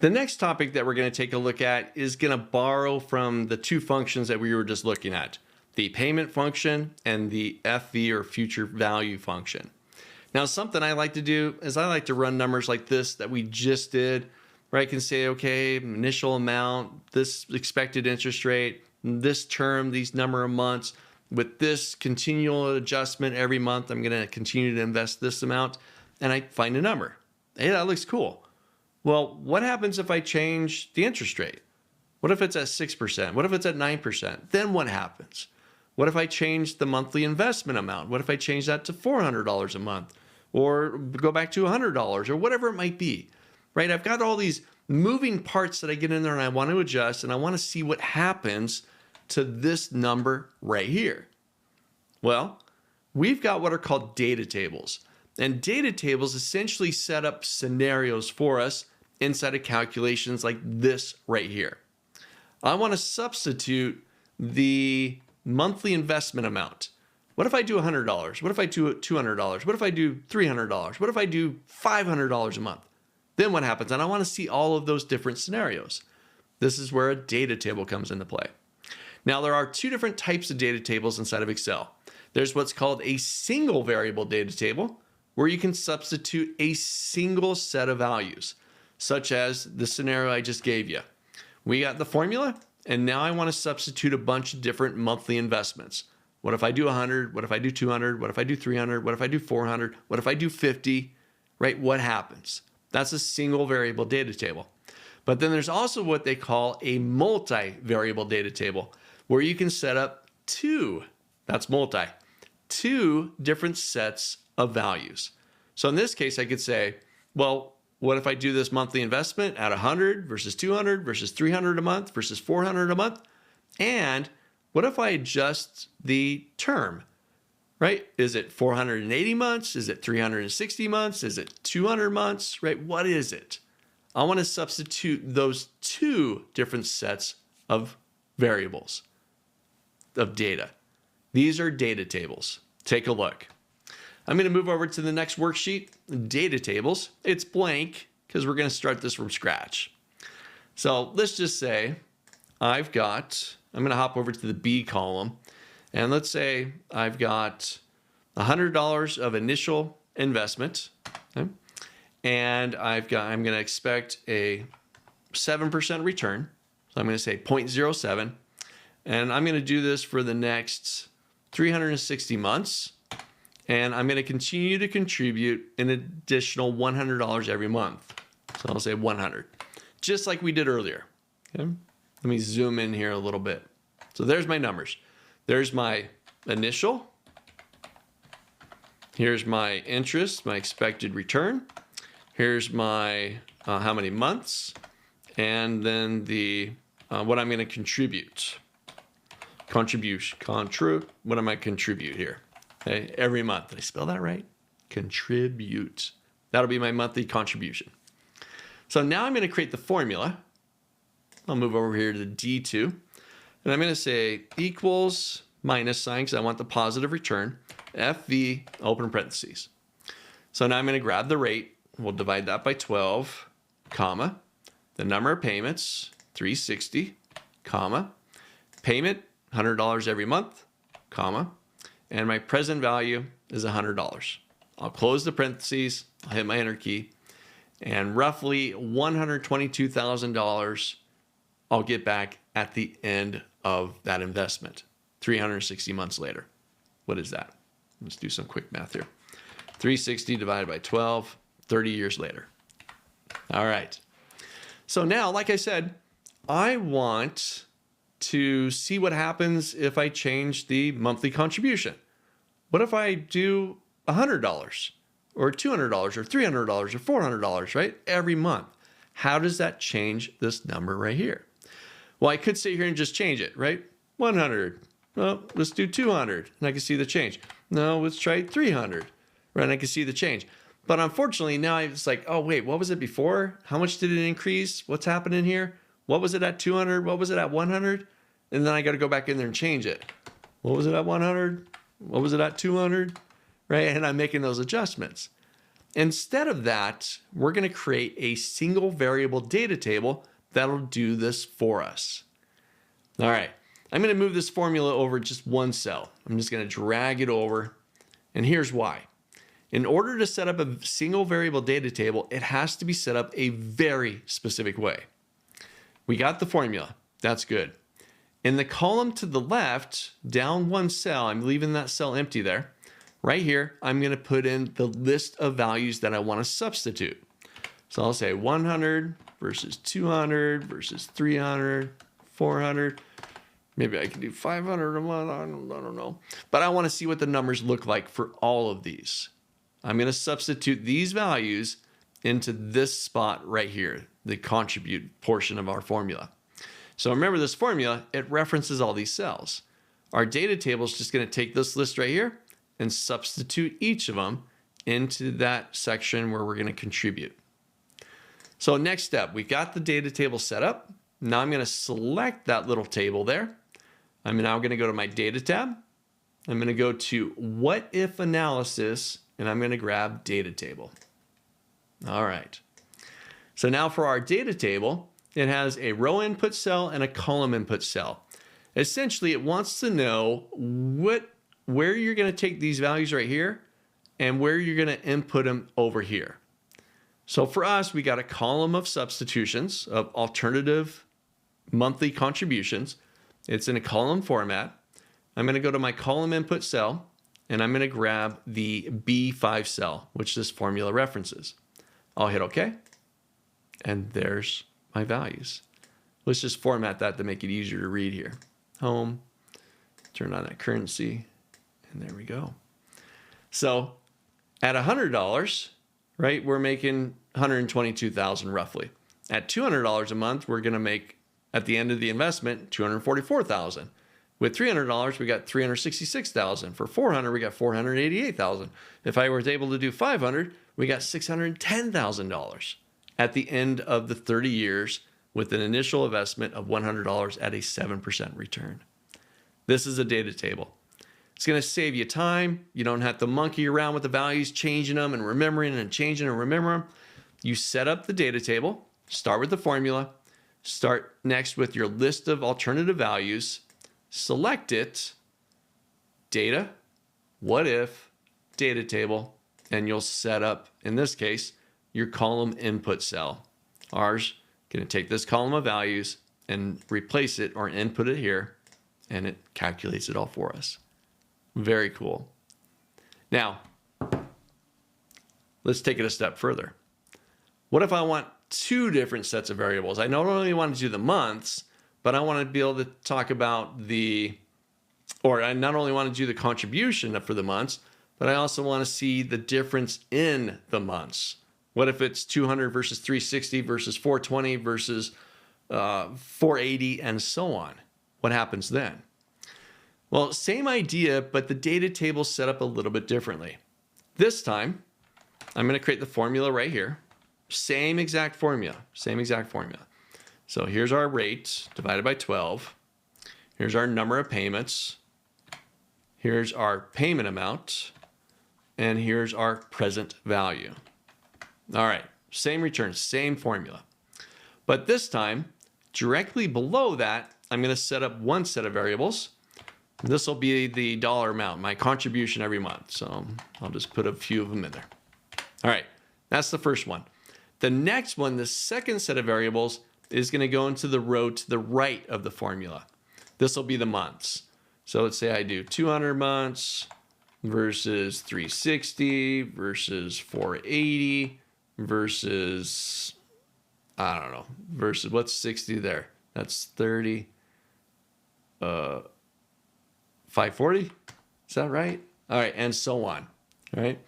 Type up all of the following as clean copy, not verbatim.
The next topic that we're going to take a look at is going to borrow from the two functions that we were just looking at, the payment function and the FV or future value function. Now, something I like to do is I like to run numbers like this that we just did, where I can say, okay, initial amount, this expected interest rate, this term, these number of months, with this continual adjustment every month, I'm going to continue to invest this amount, and I find a number. Hey, that looks cool. Well, what happens if I change the interest rate? What if it's at 6%? What if it's at 9%? Then what happens? What if I change the monthly investment amount? What if I change that to $400 a month? Or go back to $100 or whatever it might be, right? I've got all these moving parts that I get in there and I want to adjust, and I want to see what happens to this number right here. Well, we've got what are called data tables. And data tables essentially set up scenarios for us inside of calculations like this right here. I want to substitute the monthly investment amount. What if I do $100? What if I do $200? What if I do $300? What if I do $500 a month? Then what happens? And I want to see all of those different scenarios. This is where a data table comes into play. Now, there are two different types of data tables inside of Excel. There's what's called a single variable data table, where you can substitute a single set of values, such as the scenario I just gave you. We got the formula, and now I want to substitute a bunch of different monthly investments. What if I do 100? What if I do 200? What if I do 300? What if I do 400? What if I do 50? Right? What happens? That's a single variable data table. But then there's also what they call a multi-variable data table, where you can set up two different sets of values. So in this case, I could say, well, what if I do this monthly investment at 100 versus 200 versus 300 a month versus 400 a month? And what if I adjust the term, right? Is it 480 months? Is it 360 months? Is it 200 months, right? What is it? I want to substitute those two different sets of variables of data. These are data tables. Take a look. I'm going to move over to the next worksheet, data tables. It's blank because we're going to start this from scratch. So let's just say I'm going to hop over to the B column, and let's say I've got $100 of initial investment, okay? And I'm going to expect a 7% return. So I'm going to say 0.07, and I'm going to do this for the next 360 months. And I'm going to continue to contribute an additional $100 every month. So I'll say 100, just like we did earlier. Okay? Let me zoom in here a little bit. So there's my numbers. There's my initial. Here's my interest, my expected return. Here's my how many months, and then the what I'm going to contribute. What am I contribute here? Okay, every month. Did I spell that right? Contribute. That'll be my monthly contribution. So now I'm going to create the formula. I'll move over here to the D2. And I'm going to say equals minus sign because I want the positive return. FV, open parentheses. So now I'm going to grab the rate. We'll divide that by 12, comma. The number of payments, 360, comma. Payment, $100 every month, comma. And my present value is $100. I'll close the parentheses, I'll hit my enter key, and roughly $122,000 I'll get back at the end of that investment, 360 months later. What is that? Let's do some quick math here. 360 divided by 12, 30 years later. All right. So now, like I said, I want to see what happens if I change the monthly contribution. What if I do $100 or $200 or $300 or $400, right? Every month. How does that change this number right here? Well, I could sit here and just change it, right? 100. Well, let's do 200 and I can see the change. No, let's try 300, right? And I can see the change. But unfortunately, now it's like, oh, wait, what was it before? How much did it increase? What's happening here? What was it at 200? What was it at 100? And then I got to go back in there and change it. What was it at 100? What was it at 200? Right? And I'm making those adjustments. instead of that, we're going to create a single variable data table that'll do this for us. All right, I'm going to move this formula over just one cell. I'm just going to drag it over, and here's why. In order to set up a single variable data table, it has to be set up a very specific way. We got the formula. That's good. In the column to the left, down one cell, I'm leaving that cell empty there. Right here, I'm going to put in the list of values that I want to substitute. So I'll say 100 versus 200 versus 300, 400. Maybe I can do 500 a month. I don't know. But I want to see what the numbers look like for all of these. I'm going to substitute these values into this spot right here, the contribute portion of our formula. So remember this formula, it references all these cells. Our data table is just going to take this list right here and substitute each of them into that section where we're going to contribute. So next step, we've got the data table set up. Now I'm going to select that little table there. I'm now going to go to my data tab. I'm going to go to what if analysis, and I'm going to grab data table. All right. So now for our data table, it has a row input cell and a column input cell. Essentially, it wants to know where you're going to take these values right here and where you're going to input them over here. So for us, we got a column of substitutions of alternative monthly contributions. It's in a column format. I'm going to go to my column input cell, and I'm going to grab the B5 cell, which this formula references. I'll hit OK, and there's my values. Let's just format that to make it easier to read here. Home, turn on that currency, and there we go. So at $100, right, we're making $122,000 roughly. At $200 a month, we're going to make, at the end of the investment, $244,000. With $300, we got $366,000. For $400, we got $488,000. If I was able to do $500, we got $610,000 at the end of the 30 years with an initial investment of $100 at a 7% return. This is a data table. It's going to save you time. You don't have to monkey around with the values, changing them and remembering and changing and remembering them. You set up the data table, start with the formula, start next with your list of alternative values, select it, data, what if, data table, and you'll set up, in this case, your column input cell. Ours going to take this column of values and replace it or input it here, and it calculates it all for us. Very cool. Now, let's take it a step further. What if I want two different sets of variables? I not only want to do the months, but I want to be able to talk about I not only want to do the contribution for the months, but I also want to see the difference in the months. What if it's 200 versus 360 versus 420 versus 480 and so on? What happens then? Well, same idea, but the data table is set up a little bit differently. This time, I'm going to create the formula right here. Same exact formula. So here's our rate divided by 12. Here's our number of payments. Here's our payment amount. And here's our present value. All right, same return, same formula. But this time, directly below that, I'm going to set up one set of variables. This will be the dollar amount, my contribution every month. So I'll just put a few of them in there. All right, that's the first one. The next one, the second set of variables, is going to go into the row to the right of the formula. This will be the months. So let's say I do 200 months versus 360 versus 480 versus, I don't know, versus what's 60 there? That's 30. 540? Is that right? All right, and so on. All right.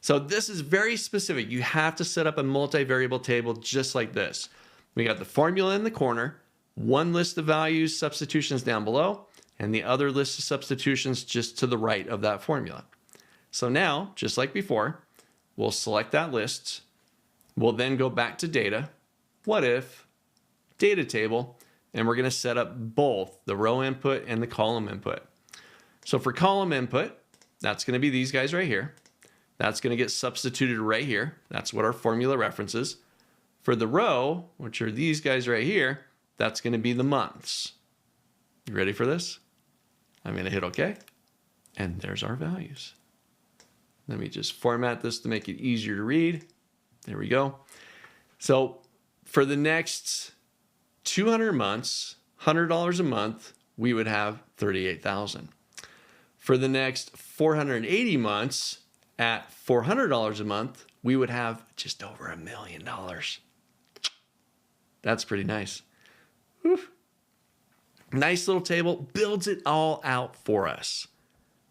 So this is very specific. You have to set up a multivariable table just like this. We got the formula in the corner, one list of values, substitutions down below, and the other list of substitutions just to the right of that formula. So now, just like before, we'll select that list. We'll then go back to data, what if, data table, and we're going to set up both the row input and the column input. So for column input, that's going to be these guys right here. That's going to get substituted right here. That's what our formula references. For the row, which are these guys right here, that's going to be the months. You ready for this? I'm going to hit OK. And there's our values. Let me just format this to make it easier to read. There we go. So for the next 200 months, $100 a month, we would have $38,000. For the next 480 months at $400 a month, we would have just over $1 million. That's pretty nice. Whew. Nice little table, builds it all out for us.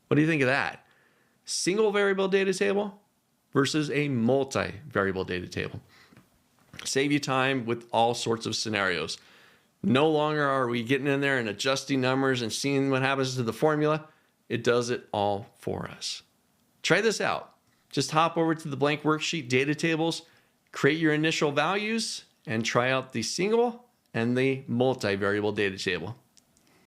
What do you think of that? Single variable data table versus a multi-variable data table. Save you time with all sorts of scenarios. No longer are we getting in there and adjusting numbers and seeing what happens to the formula. It does it all for us. Try this out. Just hop over to the blank worksheet data tables, create your initial values, and try out the single and the multivariable data table.